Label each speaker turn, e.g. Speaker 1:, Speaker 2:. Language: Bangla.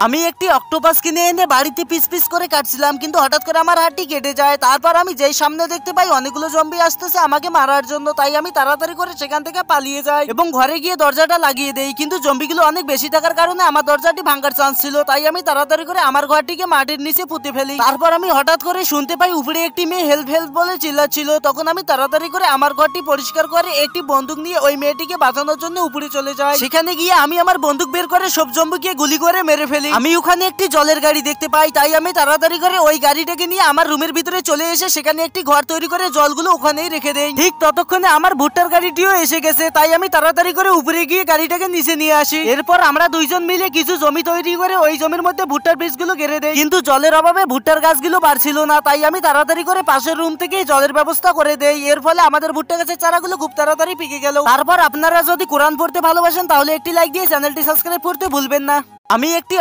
Speaker 1: আমি একটি অক্টোপাস কিনে এনে বাড়িতে পিস পিস করে কাটছিলাম, কিন্তু হঠাৎ করে আমার হাতটি কেটে যায়। তারপর আমি যেই সামনে দেখতে পাই অনেকগুলো জম্বি আসতেছে আমাকে মারার জন্য, তাই আমি তাড়াতাড়ি করে সেখান থেকে পালিয়ে যাই এবং ঘরে গিয়ে দরজাটা লাগিয়ে দেই। কিন্তু জম্বিগুলো অনেক বেশি থাকার কারণে আমার দরজাটি ভাঙার চান্স ছিল, তাই আমি তাড়াতাড়ি করে আমার ঘরটিকে মাটির নিচে পুঁতে ফেলি। তারপর আমি হঠাৎ করে শুনতে পাই উপরে একটি মেয়ে হেল্প হেল্প বলে চিল্লাচ্ছিল। তখন আমি তাড়াতাড়ি করে আমার ঘরটি পরিষ্কার করে একটি বন্দুক নিয়ে ওই মেয়েটিকে বাঁচানোর জন্য উপরে চলে যাই। সেখানে গিয়ে আমি আমার বন্দুক বের করে সব জম্বিকে গুলি করে মেরে ফেলি। আমি ওখানে একটি জলের গাড়ি দেখতে পাই, তাই আমি তাড়াতাড়ি করে ওই গাড়িটাকে নিয়ে আমার রুমের ভিতরে চলে এসে সেখানে একটি ঘর তৈরি করে জলগুলো ওখানেই রেখে দেই। ঠিক ততক্ষণে আমার ভুট্টার গাড়িটিও এসে গেছে, তাই আমি তাড়াতাড়ি করে উপরে গিয়ে গাড়িটাকে নিচে নিয়ে আসি। এরপর আমরা দুইজন মিলে কিছু জমি তৈরি করে ওই জমির মধ্যে ভুট্টার বীজগুলো গেড়ে দেই, কিন্তু জলের অভাবে ভুট্টার গাছগুলো বাড়ছিল না, তাই আমি তাড়াতাড়ি করে পাশের রুম থেকে জলের ব্যবস্থা করে দেই। এর ফলে আমাদের ভুট্টা গাছের চারাগুলো খুব তাড়াতাড়ি পেকে গেল। তারপর আপনারা যদি কোরআন পড়তে ভালোবাসেন তাহলে একটি লাইক দিয়ে চ্যানেলটি সাবস্ক্রাইব করতে ভুলবেন না। আমি একটি